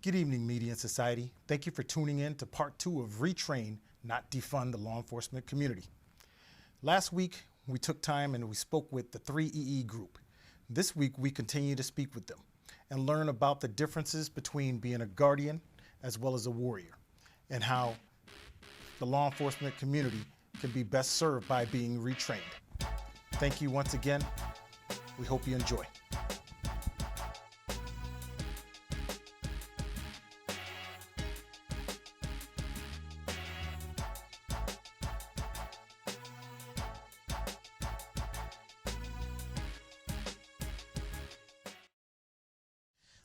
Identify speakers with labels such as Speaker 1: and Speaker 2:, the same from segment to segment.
Speaker 1: Good evening, media and society. Thank you for tuning in to part 2 of Retrain, Not Defund the Law Enforcement Community. Last week, we took time and we spoke with the 3EE group. This week, we continue to speak with them and learn about the differences between being a guardian as well as a warrior, and how the law enforcement community can be best served by being retrained. Thank you once again. We hope you enjoy.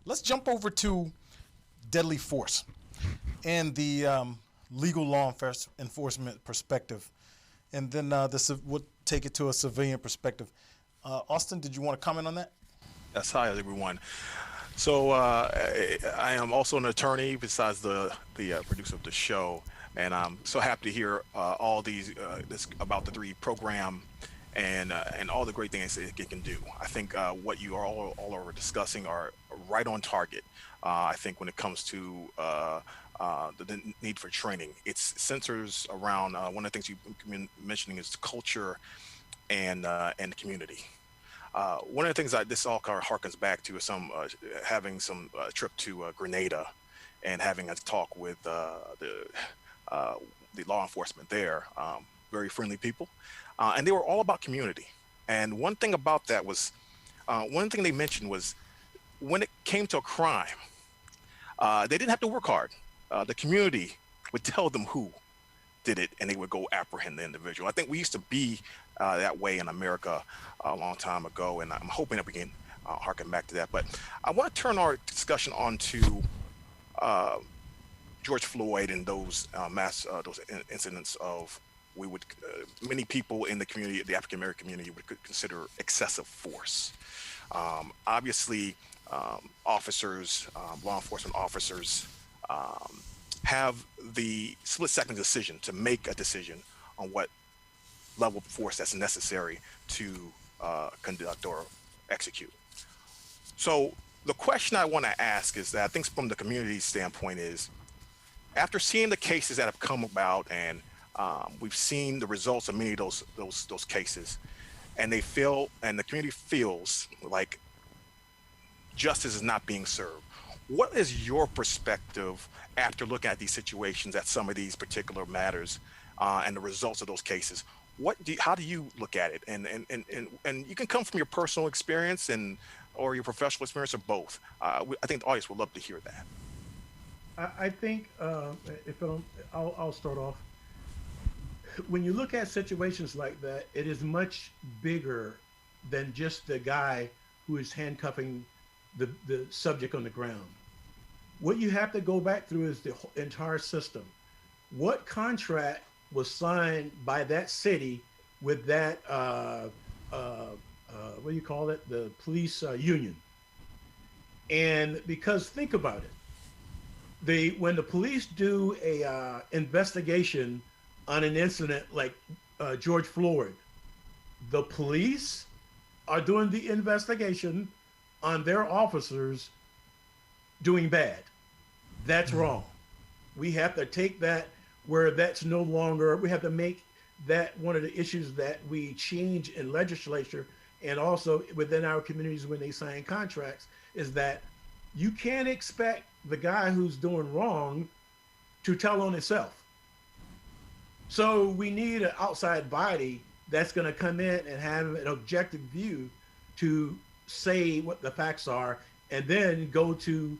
Speaker 1: Let's jump over to deadly force and the legal law enforcement perspective, and then we'll take it to a civilian perspective. Austin, did you want to comment on that?
Speaker 2: Yes, hi everyone. So I am also an attorney besides the producer of the show, and I'm so happy to hear all these about the 3 program and all the great things it can do. I think what you all are discussing are right on target. I think when it comes to the need for training, it's centers around one of the things you've been mentioning is culture and the community. One of the things this all kind of harkens back to is having some trip to Grenada and having a talk with the law enforcement there. Very friendly people. And they were all about community. And one thing about that was, one thing they mentioned was when it came to a crime, they didn't have to work hard. The community would tell them who did it, and they would go apprehend the individual. I think we used to be that way in America a long time ago, and I'm hoping that we can harken back to that. But I want to turn our discussion on to George Floyd and those those incidents of many people in the community, the African American community, would consider excessive force. Obviously, officers, law enforcement officers, have the split-second decision to make a decision on what level of force that's necessary to conduct or execute. So the question I want to ask is that I think from the community standpoint is, after seeing the cases that have come about, and we've seen the results of many of those cases, and the community feels like justice is not being served. What is your perspective after looking at these situations, at some of these particular matters, and the results of those cases? How do you look at it? And you can come from your personal experience or your professional experience, or both. I think the audience would love to hear that.
Speaker 3: I think I'll start off. When you look at situations like that, it is much bigger than just the guy who is handcuffing the subject on the ground. What you have to go back through is the entire system. What contract was signed by that city with that, what do you call it? The police union. And because think about it, when the police do a investigation on an incident like George Floyd, the police are doing the investigation on their officers doing bad. That's wrong. We have to take that where that's no longer, we have to make that one of the issues that we change in legislature and also within our communities when they sign contracts, is that you can't expect the guy who's doing wrong to tell on himself. So we need an outside body that's going to come in and have an objective view to say what the facts are, and then go to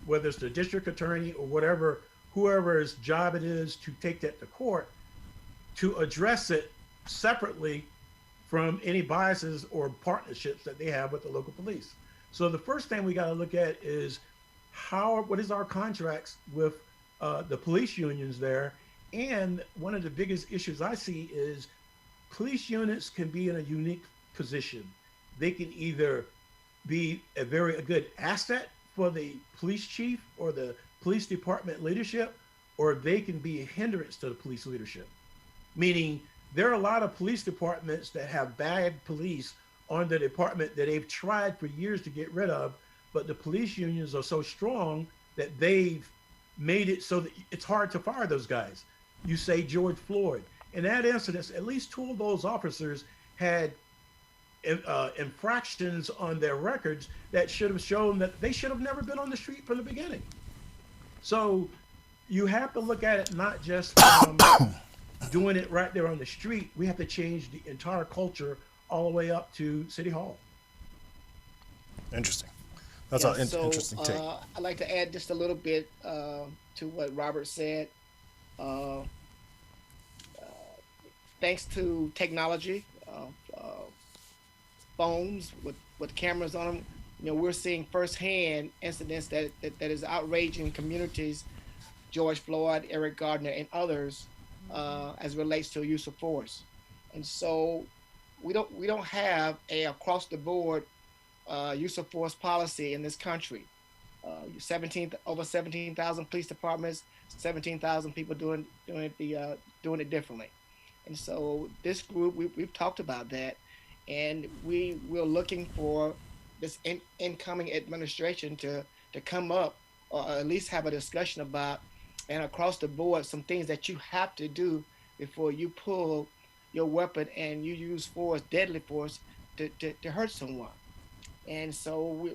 Speaker 3: whether it's the district attorney or whoever's job it is to take that to court, to address it separately from any biases or partnerships that they have with the local police. So the first thing we got to look at is what is our contracts with the police unions there. And one of the biggest issues I see is police units can be in a unique position. They can either be a good asset for the police chief or the police department leadership, or they can be a hindrance to the police leadership. Meaning there are a lot of police departments that have bad police on the department that they've tried for years to get rid of, but the police unions are so strong that they've made it so that it's hard to fire those guys. You say George Floyd. In that incident, at least two of those officers had infractions on their records that should have shown that they should have never been on the street from the beginning. So you have to look at it not just doing it right there on the street. We have to change the entire culture all the way up to City Hall.
Speaker 1: Interesting. That's an interesting take.
Speaker 4: I'd like to add just a little bit to what Robert said. Thanks to technology, phones with cameras on them, we're seeing firsthand incidents that is outraging communities, George Floyd, Eric Gardner, and others, as it relates to use of force. And so we don't have a across the board use of force policy in this country. Over 17,000 police departments, 17,000 people doing it differently. And so this group, we've talked about that, and we're looking for this incoming administration to come up, or at least have a discussion about, and across the board, some things that you have to do before you pull your weapon and you use force, deadly force, to hurt someone. And so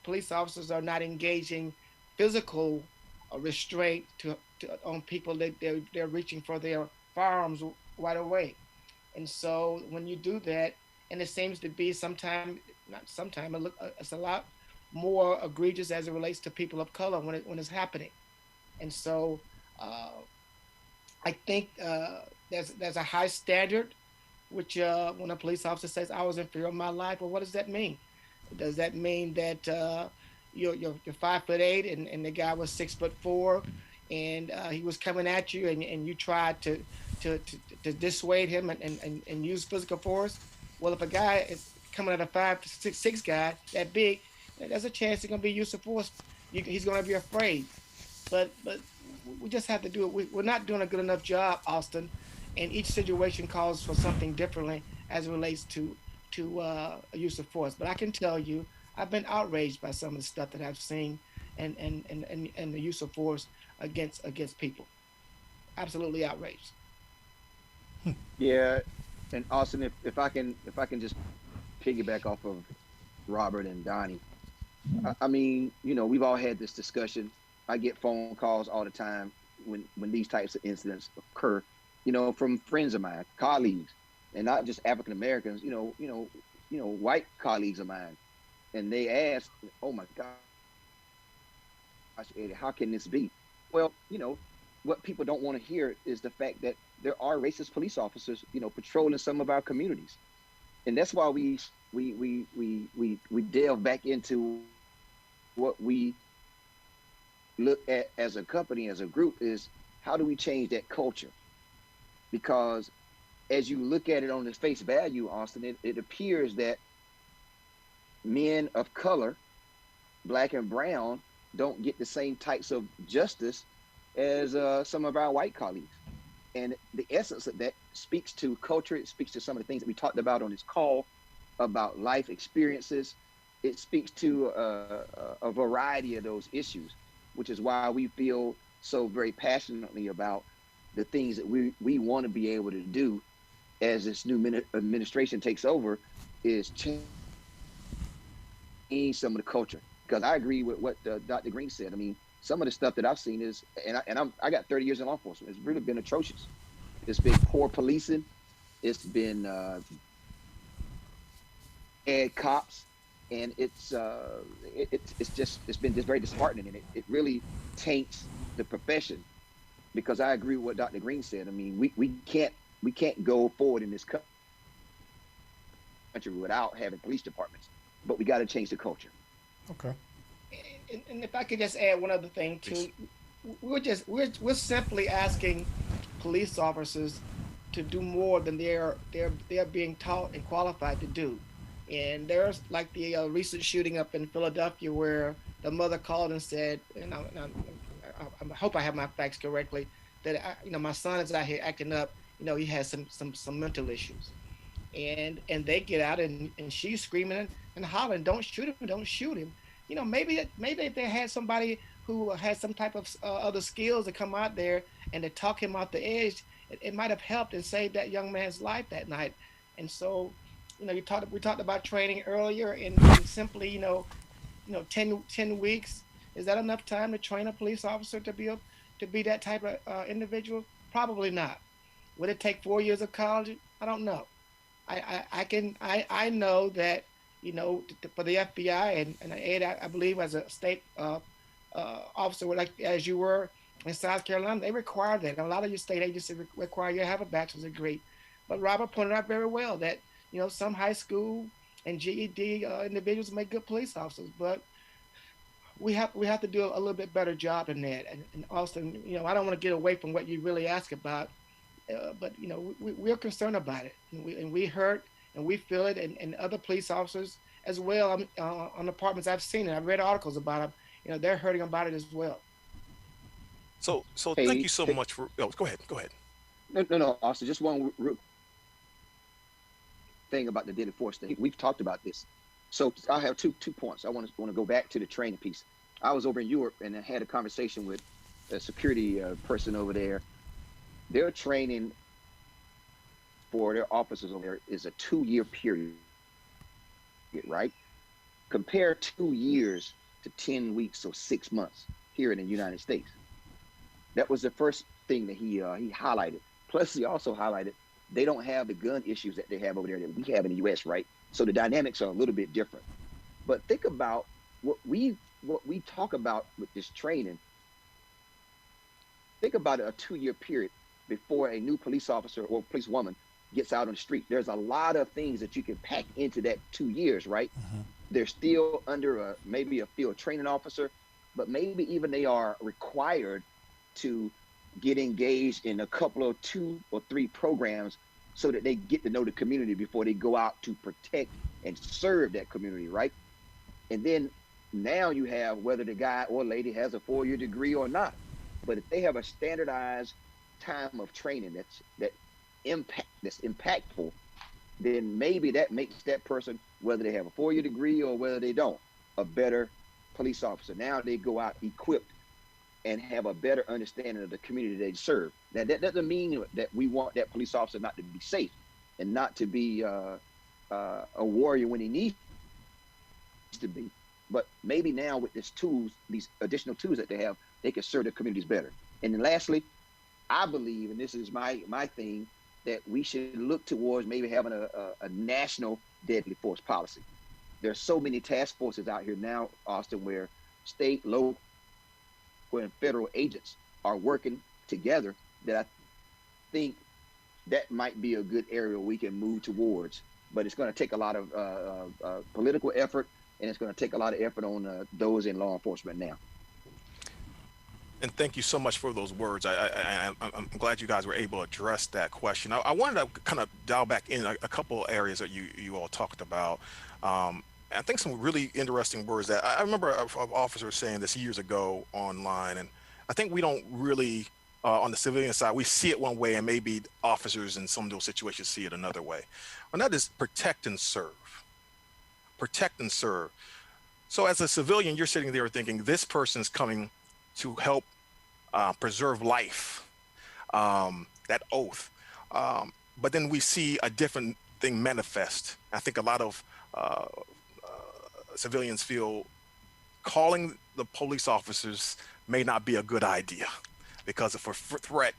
Speaker 4: police officers are not engaging physical restraint on people that they're reaching for their firearms right away. And so when you do that, and it seems to be it's a lot more egregious as it relates to people of color when it's happening. And so I think there's a high standard, which when a police officer says, I was in fear of my life, well, what does that mean? Does that mean that you're 5'8" and the guy was 6'4", and he was coming at you and you tried to dissuade him and use physical force? Well, if a guy is coming at a 5'6" guy that big, there's a chance he's gonna be use of force. He's gonna be afraid. But we just have to do it. We're not doing a good enough job, Austin, and each situation calls for something differently as it relates to use of force. But I can tell you, I've been outraged by some of the stuff that I've seen and the use of force against people. Absolutely outraged.
Speaker 5: Yeah, and Austin, if I can just piggyback off of Robert and Donnie, I mean, we've all had this discussion. I get phone calls all the time when these types of incidents occur, from friends of mine, colleagues, and not just African Americans, white colleagues of mine, and they ask, "Oh my gosh, Eddie, how can this be?" Well, what people don't want to hear is the fact that there are racist police officers, patrolling some of our communities, and that's why we delve back into what we look at as a company, as a group, is how do we change that culture? Because as you look at it on its face value, Austin, it appears that men of color, black and brown, don't get the same types of justice as some of our white colleagues. And the essence of that speaks to culture. It speaks to some of the things that we talked about on this call about life experiences. It speaks to a variety of those issues, which is why we feel so very passionately about the things that we want to be able to do as this new administration takes over, is change some of the culture. Because I agree with what Dr. Green said. I mean, some of the stuff that I've seen is, I got 30 years in law enforcement. It's really been atrocious. It's been poor policing. It's been bad cops, and it's been just very disheartening, and it really taints the profession. Because I agree with what Dr. Green said. I mean, we can't go forward in this country without having police departments, but we got to change the culture.
Speaker 1: Okay.
Speaker 4: And if I could just add one other thing too, we're simply asking police officers to do more than they're being taught and qualified to do. And there's like the recent shooting up in Philadelphia where the mother called and said, and I hope I have my facts correctly, that my son is out here acting up. He has some mental issues, and they get out and she's screaming and hollering, "Don't shoot him! Don't shoot him!" maybe if they had somebody who had some type of other skills to come out there and to talk him off the edge, it might have helped and saved that young man's life that night. And so, we talked about training earlier, and simply, 10 weeks, is that enough time to train a police officer to be that type of individual? Probably not. Would it take 4 years of college? I don't know. I know that, for the FBI and Ed, I believe as a state officer, like as you were in South Carolina, they require that. A lot of your state agencies require you to have a bachelor's degree. But Robert pointed out very well that, some high school and GED individuals make good police officers, but we have to do a little bit better job than that. And Austin, I don't want to get away from what you really ask about, but we're concerned about it, and we hurt and we feel it, and other police officers as well on departments I've seen it. I've read articles about them. They're hurting about it as well.
Speaker 2: So
Speaker 5: Hey,
Speaker 2: thank you so much for. Oh, go ahead.
Speaker 5: No, Austin. Just one real thing about the deadly force thing. We've talked about this. So I have two points. I want to go back to the training piece. I was over in Europe and I had a conversation with a security person over there. Their training for their officers over there is a 2-year period, right? Compare 2 years to 10 weeks or 6 months here in the United States. That was the first thing that he highlighted. Plus, he also highlighted they don't have the gun issues that they have over there that we have in the U.S., right? So the dynamics are a little bit different. But think about what we talk about with this training. Think about a 2-year period before a new police officer or police woman gets out on the street. There's a lot of things that you can pack into that 2 years, right? Mm-hmm. They're still under maybe a field training officer, but maybe even they are required to get engaged in a couple of 2 or 3 programs so that they get to know the community before they go out to protect and serve that community, right? And then now you have whether the guy or lady has a 4-year degree or not. But if they have a standardized time of training that's impactful, then maybe that makes that person, whether they have a 4-year degree or whether they don't, a better police officer. Now they go out equipped and have a better understanding of the community they serve. Now, that doesn't mean that we want that police officer not to be safe and not to be a warrior when he needs to be. But maybe now with these additional tools that they have, they can serve their communities better. And then lastly, I believe, and this is my thing, that we should look towards maybe having a national deadly force policy. There's so many task forces out here now, Austin, where state, local, and federal agents are working together, that I think that might be a good area we can move towards. But it's going to take a lot of political effort, and it's going to take a lot of effort on those in law enforcement now.
Speaker 2: And thank you so much for those words. I'm glad you guys were able to address that question. I wanted to kind of dial back in a couple areas that you all talked about. I think some really interesting words that I remember an officer saying this years ago online, and I think we don't really, on the civilian side, we see it one way, and maybe officers in some of those situations see it another way. And that is protect and serve. Protect and serve. So as a civilian, you're sitting there thinking, this person's coming to help preserve life, that oath. But then we see a different thing manifest. I think a lot of civilians feel calling the police officers may not be a good idea because of for threat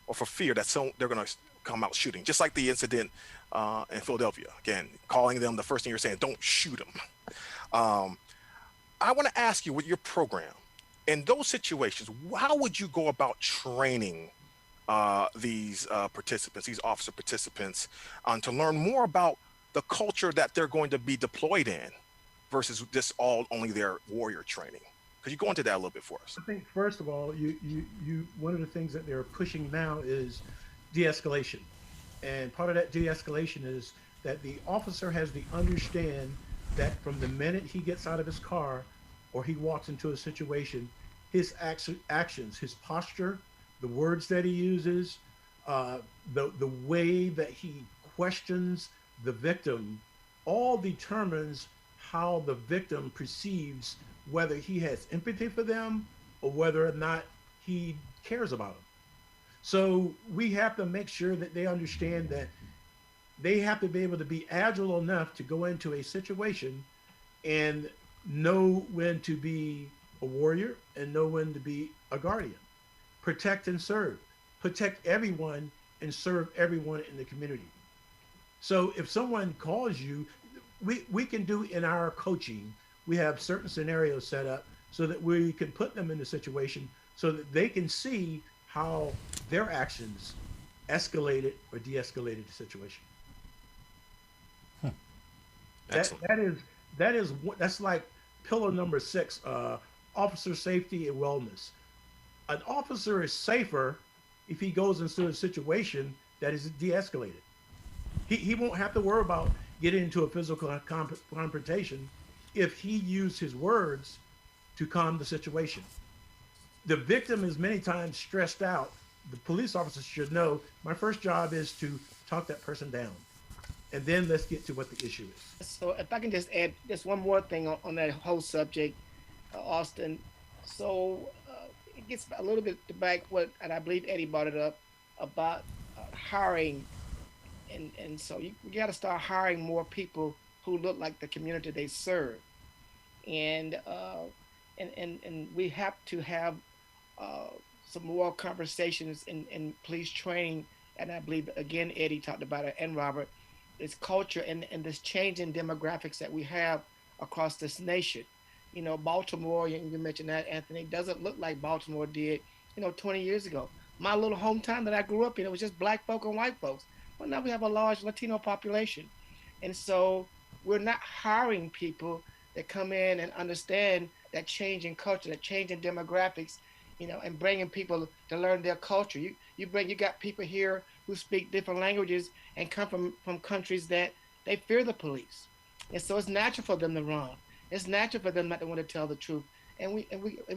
Speaker 2: or for fear that they're going to come out shooting. Just like the incident in Philadelphia. Again, calling them, the first thing you're saying, don't shoot them. I want to ask you, with your program, in those situations, how would you go about training these participants, these officer participants, to learn more about the culture that they're going to be deployed in versus just only their warrior training? Could you go into that a little bit for us?
Speaker 3: I think first of all, you one of the things that they're pushing now is de-escalation, and part of that de-escalation is that the officer has to understand that from the minute he gets out of his car or he walks into a situation, his actions, his posture, the words that he uses, the way that he questions the victim, all determines how the victim perceives whether he has empathy for them or whether or not he cares about them. So we have to make sure that they understand that they have to be able to be agile enough to go into a situation and know when to be a warrior and know when to be a guardian. Protect and serve. Protect everyone and serve everyone in the community. So if someone calls you, we can do in our coaching, we have certain scenarios set up so that we can put them in the situation so that they can see how their actions escalated or de-escalated the situation. That's like pillar number 6, officer safety and wellness. An officer is safer if he goes into a situation that is de-escalated. He won't have to worry about getting into a physical confrontation if he used his words to calm the situation. The victim is many times stressed out. The police officer should know my first job is to talk that person down. And then let's get to what the issue is.
Speaker 4: So if I can just add just one more thing on that whole subject, Austin. So it gets a little bit back and I believe Eddie brought it up about hiring. And so you got to start hiring more people who look like the community they serve. And we have to have some more conversations in police training. And I believe, again, Eddie talked about it and Robert, this culture and this change in demographics that we have across this nation. You know, Baltimore, you mentioned that, Anthony, doesn't look like Baltimore did, 20 years ago. My little hometown that I grew up in, it was just black folk and white folks. Well, now we have a large Latino population. And so we're not hiring people that come in and understand that change in culture, that change in demographics, and bringing people to learn their culture. You got people here who speak different languages and come from countries that they fear the police. And so it's natural for them to run. It's natural for them not to want to tell the truth. And we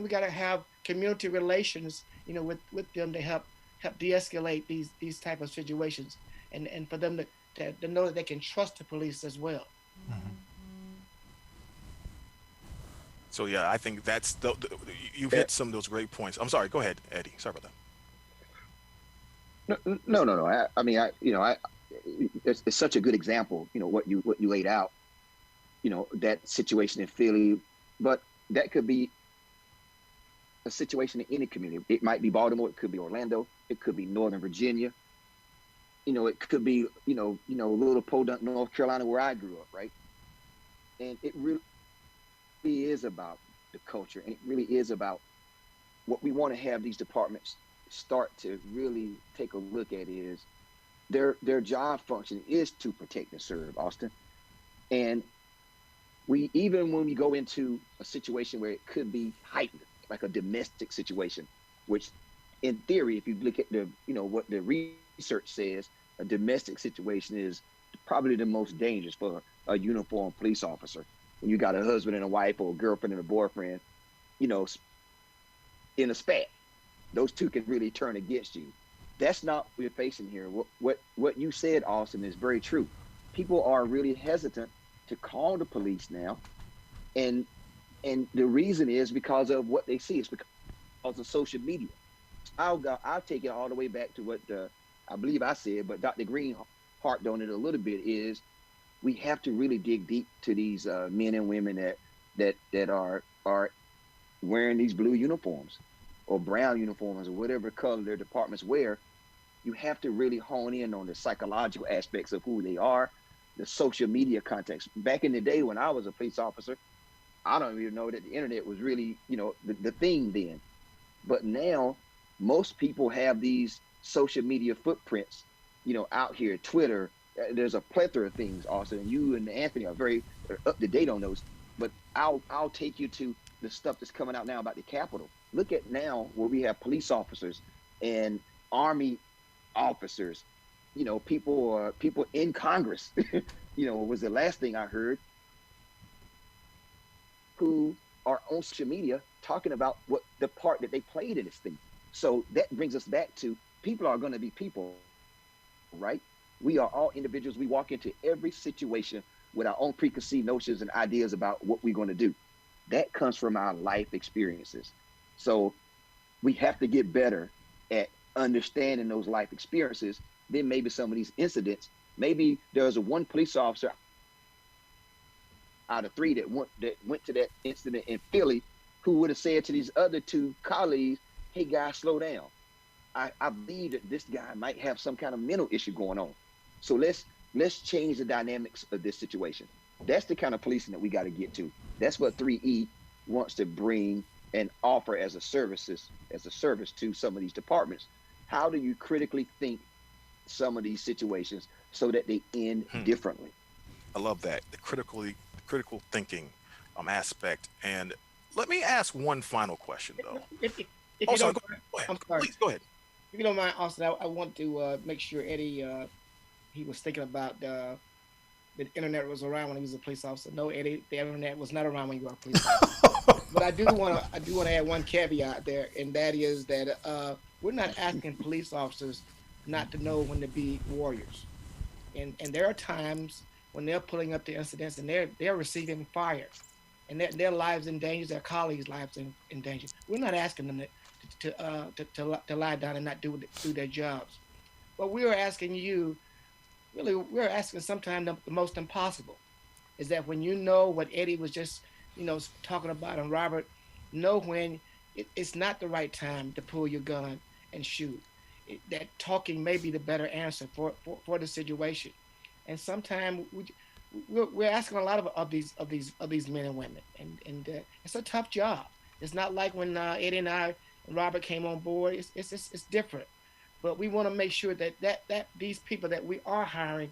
Speaker 4: got to have community relations, with them to help de-escalate these type of situations, and for them to know that they can trust the police as well.
Speaker 1: Mm-hmm.
Speaker 2: So yeah, I think that's you've hit some of those great points. I'm sorry. Go ahead, Eddie. Sorry about that.
Speaker 5: No. It's such a good example. What you laid out. That situation in Philly, but that could be a situation in any community. It might be Baltimore. It could be Orlando. It could be Northern Virginia. It could be little Podunk, North Carolina, where I grew up, right? And it really is about the culture, and it really is about what we want to have these departments start to really take a look at is their job function is to protect and serve, Austin. And even when we go into a situation where it could be heightened, like a domestic situation, which in theory, if you look at the what the research says, a domestic situation is probably the most dangerous for a uniformed police officer. When you got a husband and a wife or a girlfriend and a boyfriend, in a spat, those two can really turn against you. That's not what we're facing here. What you said, Austin, is very true. People are really hesitant to call the police now, and the reason is because of what they see. It's because of social media. I'll take it all the way back to what I believe I said, but Dr. Green harped on it a little bit. Is we have to really dig deep to these men and women that are wearing these blue uniforms or brown uniforms or whatever color their departments wear. You have to really hone in on the psychological aspects of who they are, the social media context. Back in the day when I was a police officer, I don't even know that the internet was really, the thing then. But now most people have these social media footprints, out here, Twitter. There's a plethora of things, Austin, and you and Anthony are very up to date on those. But I'll take you to the stuff that's coming out now about the Capitol. Look at now where we have police officers and Army officers, people in Congress, was the last thing I heard, who are on social media talking about what the part that they played in this thing. So that brings us back to people are going to be people, right? We are all individuals. We walk into every situation with our own preconceived notions and ideas about what we're going to do. That comes from our life experiences. So we have to get better at understanding those life experiences. Then maybe some of these incidents, maybe there's a one police officer out of three that went to that incident in Philly who would have said to these other two colleagues, hey guys, slow down. I believe that this guy might have some kind of mental issue going on. So let's change the dynamics of this situation. That's the kind of policing that we got to get to. That's what 3E wants to bring and offer as a service to some of these departments. How do you critically think some of these situations so that they end differently?
Speaker 2: I love that, the critical thinking aspect. And let me ask one final question, though.
Speaker 4: If
Speaker 2: Oh,
Speaker 4: you
Speaker 2: sorry,
Speaker 4: don't,
Speaker 2: go ahead.
Speaker 4: I'm sorry.
Speaker 2: Please go ahead.
Speaker 4: If you don't mind, Austin, I want to make sure Eddie, he was thinking about the internet was around when he was a police officer. No, Eddie, the internet was not around when you were a police officer. But I do want to add one caveat there, and that is that we're not asking police officers not to know when to be warriors. And there are times when they're pulling up the incidents and they're receiving fire, and their lives in danger, their colleagues' lives in danger. We're not asking them to lie down and not do their jobs. But we are asking you, really, we're asking sometimes the most impossible, is that when you know what Eddie was just, talking about, and Robert, know when it's not the right time to pull your gun and shoot. That talking may be the better answer for the situation. And sometimes we're asking a lot of these men and women, and it's a tough job. It's not like when Eddie and I and Robert came on board. It's different, but we want to make sure that these people that we are hiring,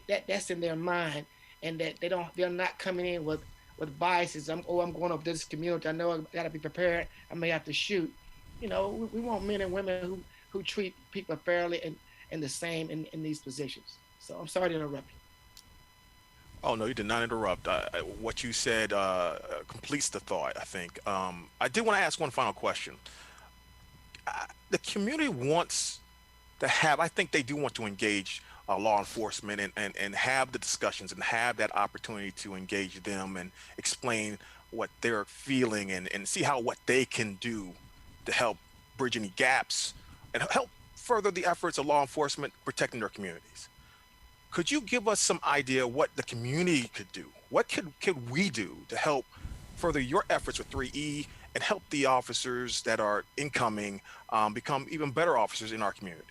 Speaker 4: that's in their mind, and that they're not coming in with biases. I'm going up this community. I know I got to be prepared. I may have to shoot. We want men and women who treat people fairly and the same in these positions. So I'm sorry to interrupt you.
Speaker 2: Oh, no, you did not interrupt. What you said completes the thought, I think. I did want to ask one final question. The community wants to have, I think they do want to engage law enforcement and have the discussions and have that opportunity to engage them and explain what they're feeling and see what they can do to help bridge any gaps and help further the efforts of law enforcement protecting their communities. Could you give us some idea what the community could do? What could we do to help further your efforts with 3E and help the officers that are incoming become even better officers in our community?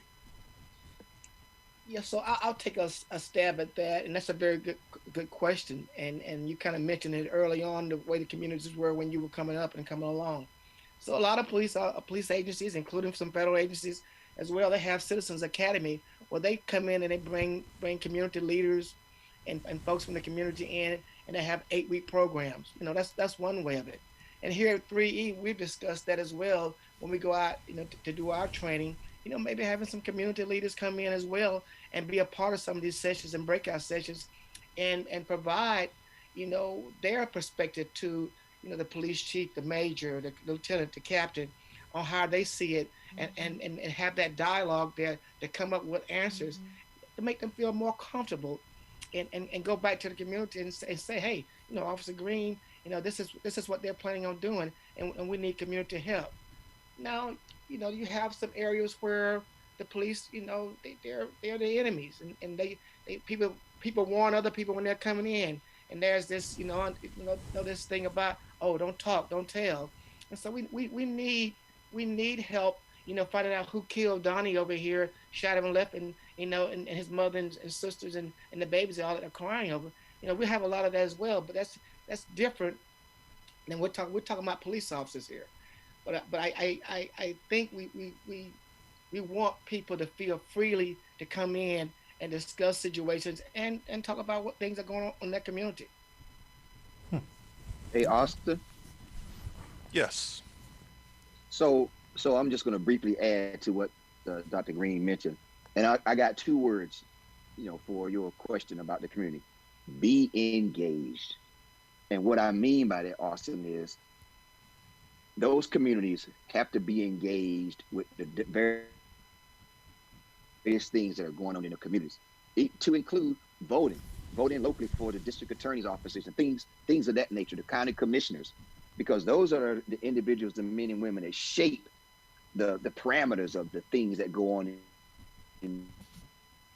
Speaker 4: Yeah, so I'll take a stab at that, and that's a very good question. And you kind of mentioned it early on, the way the communities were when you were coming up and coming along. So a lot of police agencies, including some federal agencies as well, they have Citizens Academy where they come in and they bring community leaders and folks from the community in, and they have 8-week programs. That's one way of it. And here at 3E, we've discussed that as well when we go out, to do our training. Maybe having some community leaders come in as well and be a part of some of these sessions and breakout sessions, and provide, their perspective to, the police chief, the major, the lieutenant, the captain, on how they see it, and have that dialogue there to come up with answers to make them feel more comfortable, and go back to the community and say, hey, Officer Green, this is what they're planning on doing, and we need community help. Now, you have some areas where the police, they're the enemies, and they people warn other people when they're coming in, and there's this, this thing about, oh, don't talk, don't tell, and so we need help, finding out who killed Donnie over here, shot him and left, and and his mother and sisters and the babies all that are crying over. We have a lot of that as well, but that's different than we're talking about police officers here. But I think we want people to feel freely to come in and discuss situations and talk about what things are going on in that community.
Speaker 5: Hey, Austin.
Speaker 2: Yes.
Speaker 5: So I'm just going to briefly add to what Dr. Green mentioned, and I got 2 words, for your question about the community: be engaged. And what I mean by that, Austin, is those communities have to be engaged with the various things that are going on in the communities, to include voting. vote in locally for the district attorney's offices and things of that nature, the county commissioners, because those are the individuals, the men and women that shape the parameters of the things that go on in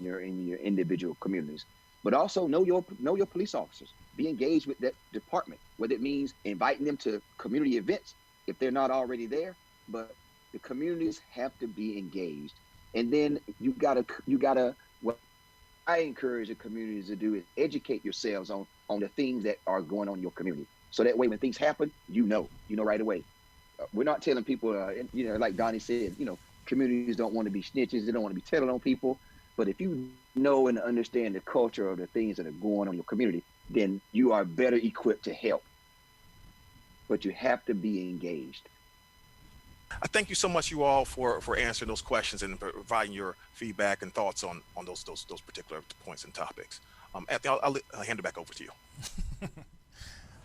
Speaker 5: your individual communities. But also know your police officers. Be engaged with that department, whether it means inviting them to community events if they're not already there. But the communities have to be engaged. And then you gotta what I encourage the communities to do is educate yourselves on the things that are going on in your community. So that way when things happen, you know right away. We're not telling people, like Donnie said, communities don't want to be snitches. They don't want to be telling on people. But if you know and understand the culture of the things that are going on in your community, then you are better equipped to help. But you have to be engaged.
Speaker 2: I thank you so much, you all, for answering those questions and providing your feedback and thoughts on those particular points and topics. Anthony, I'll hand it back over to you.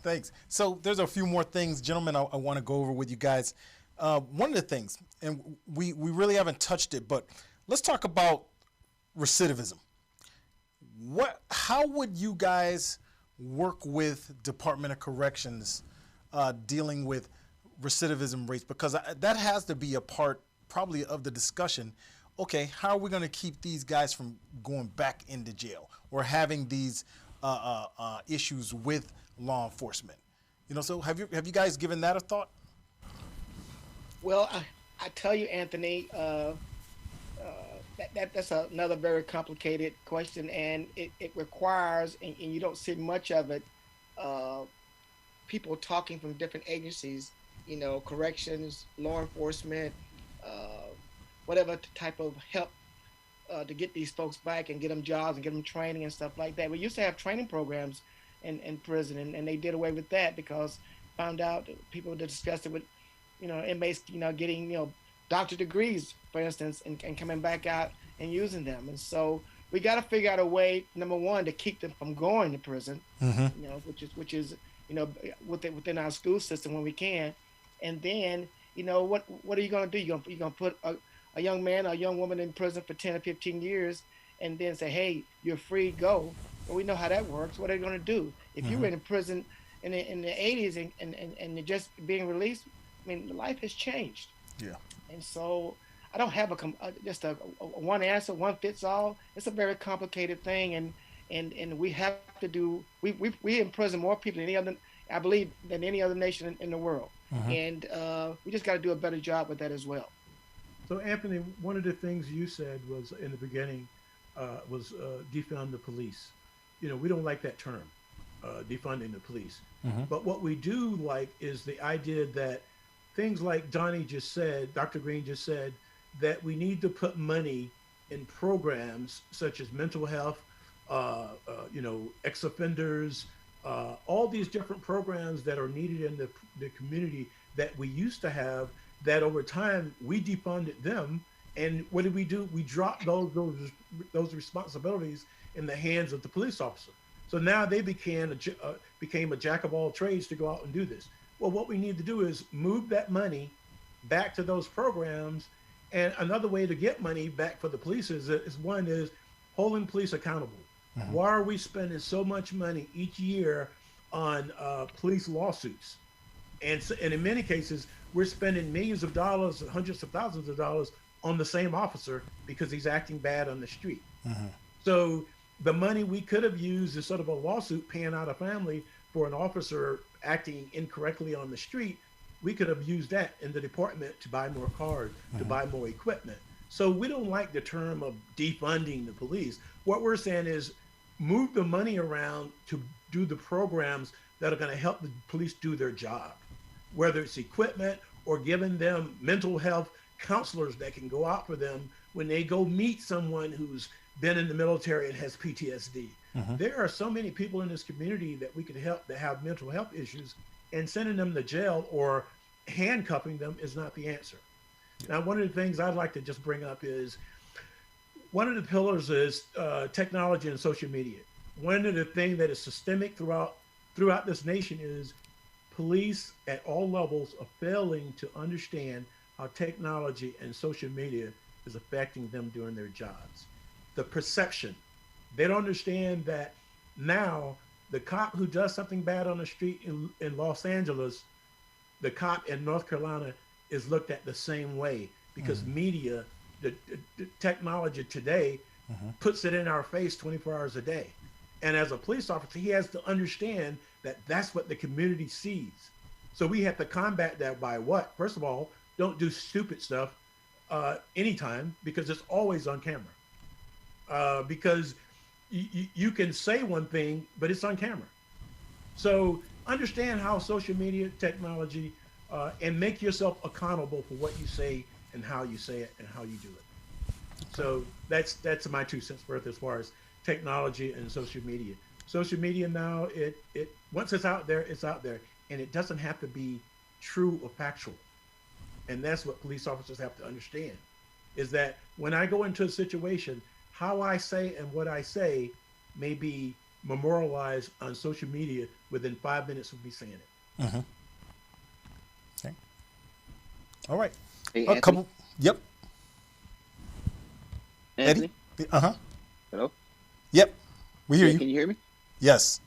Speaker 1: Thanks. So there's a few more things, gentlemen, I want to go over with you guys. One of the things, and we really haven't touched it, but let's talk about recidivism. How would you guys work with Department of Corrections dealing with recidivism rates? Because that has to be a part probably of the discussion. Okay, how are we going to keep these guys from going back into jail or having these issues with law enforcement? So have you guys given that a thought?
Speaker 4: Well, I tell you, Anthony, that's another very complicated question, and it requires, and you don't see much of it, people talking from different agencies, corrections, law enforcement, whatever type of help to get these folks back and get them jobs and get them training and stuff like that. We used to have training programs in prison, and they did away with that because found out people that discussed it with, inmates, getting, doctor degrees, for instance, and coming back out and using them. And so we got to figure out a way, number one, to keep them from going to prison, which is within our school system when we can. And then, what are you going to do? You're going to put a young man or a young woman in prison for 10 or 15 years and then say, hey, you're free, go. Well, we know how that works. What are they going to do? If you were in prison in the 80s and you're just being released, life has changed.
Speaker 1: Yeah. And
Speaker 4: so I don't have just a one answer, one fits all. It's a very complicated thing, and we have to do. We imprison more people than any other, I believe, than any other nation in the world, and we just got to do a better job with that as well.
Speaker 3: So Anthony, one of the things you said was in the beginning was defund the police. We don't like that term, defunding the police. But what we do like is the idea that things like Donnie just said, Dr. Green just said, that we need to put money in programs such as mental health, ex-offenders, all these different programs that are needed in the community that we used to have, that over time we defunded them. And what did we do? We dropped those responsibilities in the hands of the police officer. So now they became a jack of all trades to go out and do this. Well, what we need to do is move that money back to those programs. And another way to get money back for the police is holding police accountable. Why are we spending so much money each year on police lawsuits? And in many cases, we're spending millions of dollars, hundreds of thousands of dollars on the same officer because he's acting bad on the street. So the money we could have used as sort of a lawsuit paying out a family for an officer acting incorrectly on the street, we could have used that in the department to buy more cars, to buy more equipment. So we don't like the term of defunding the police. What we're saying is move the money around to do the programs that are going to help the police do their job, whether it's equipment or giving them mental health counselors that can go out for them when they go meet someone who's been in the military and has PTSD. There are so many people in this community that we could help that have mental health issues, and sending them to jail or handcuffing them is not the answer. Now, one of the things I'd like to just bring up is one of the pillars is technology and social media. One of the things that is systemic throughout this nation is police at all levels are failing to understand how technology and social media is affecting them doing their jobs. The perception, they don't understand that Now, the cop who does something bad on the street in Los Angeles, the cop in North Carolina is looked at the same way because media, the technology today puts it in our face 24 hours a day. And as a police officer, he has to understand that that's what the community sees. So we have to combat that by what? First of all, don't do stupid stuff anytime because it's always on camera. Because you can say one thing, but it's on camera. So understand how social media technology and make yourself accountable for what you say and how you say it and how you do it. So that's my 2 cents worth as far as technology and social media. Social media now, it once it's out there, and it doesn't have to be true or factual. And that's what police officers have to understand, is that when I go into a situation, how I say and what I say may be memorialized on social media within 5 minutes of me saying it.
Speaker 1: Mm-hmm. Okay. All right.
Speaker 5: Hey,
Speaker 1: A couple. Yep.
Speaker 5: Anthony?
Speaker 1: Eddie? Uh-huh.
Speaker 5: Hello?
Speaker 1: Yep. We hear you.
Speaker 5: Can you hear me?
Speaker 1: Yes.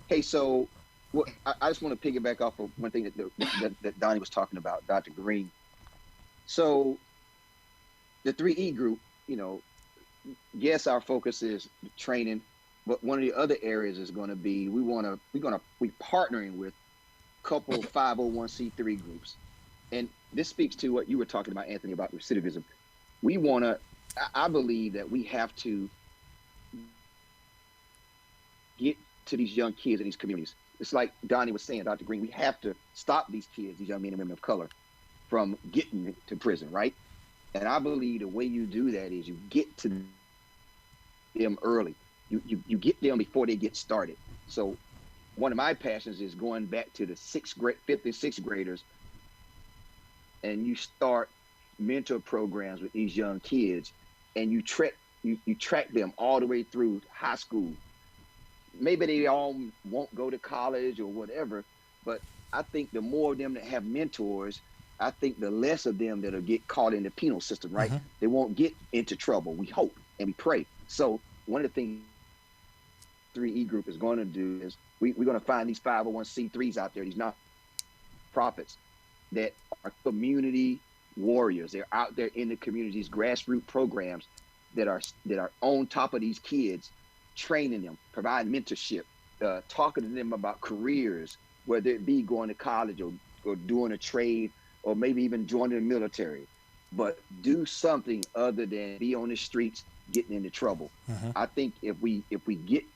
Speaker 5: Hey, so I just want to piggyback off of one thing that Donnie was talking about, Dr. Green. So the 3E group, yes, our focus is training, but one of the other areas is going to be we're partnering with a couple 501c3 groups. And this speaks to what you were talking about, Anthony, about recidivism. I believe that we have to get to these young kids in these communities. It's like Donnie was saying, Dr. Green, we have to stop these kids, these young men and women of color, from getting to prison, right? And I believe the way you do that is you get to them early. You get them before they get started. So one of my passions is going back to the 5th and 6th graders, and you start mentor programs with these young kids, and you track them all the way through high school. Maybe they all won't go to college or whatever, but I think the more of them that have mentors, I think the less of them that'll get caught in the penal system, right? Mm-hmm. They won't get into trouble. We hope and we pray. So one of the things 3E group is going to do is we're going to find these 501c3s out there, these nonprofits that are community warriors. They're out there in the communities, grassroots programs that are on top of these kids, training them, providing mentorship, talking to them about careers, whether it be going to college or doing a trade, or maybe even joining the military, but do something other than be on the streets getting into trouble. Mm-hmm. I think if we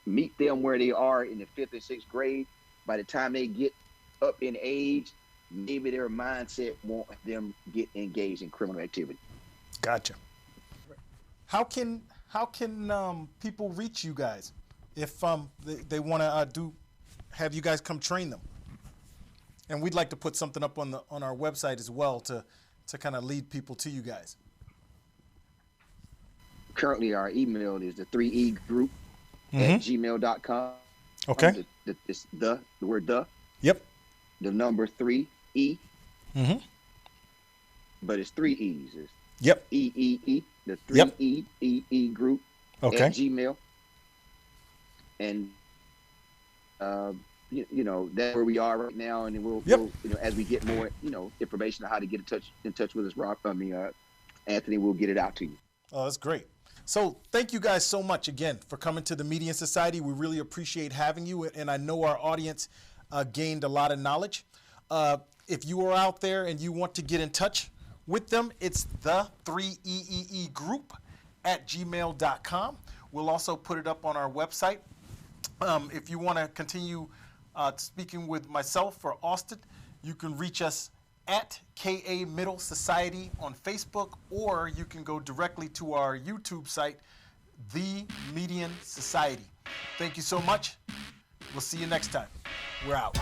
Speaker 5: meet them where they are in the 5th and 6th grade, by the time they get up in age, maybe their mindset won't let them get engaged in criminal activity.
Speaker 1: Gotcha. How can people reach you guys if they want to have you guys come train them? And we'd like to put something up on our website as well to kind of lead people to you guys.
Speaker 5: Currently, our email is the 3E group at gmail.com.
Speaker 1: Okay.
Speaker 5: It's the word the.
Speaker 1: Yep.
Speaker 5: The number 3E.
Speaker 1: Mm-hmm.
Speaker 5: But it's 3 E's. It's
Speaker 1: yep.
Speaker 5: E. The 3E group at Gmail. And that's where we are right now, and then we'll as we get more information on how to get in touch with us, Anthony, we'll get it out to you.
Speaker 1: Oh, that's great. So thank you guys so much again for coming to the Media Society. We really appreciate having you, and I know our audience gained a lot of knowledge. If you are out there and you want to get in touch with them, it's the 3EEE group at gmail.com. We'll also put it up on our website. If you want to continue speaking with myself or Austin, you can reach us at KA Middle Society on Facebook, or you can go directly to our YouTube site, The Median Society. Thank you so much. We'll see you next time. We're out.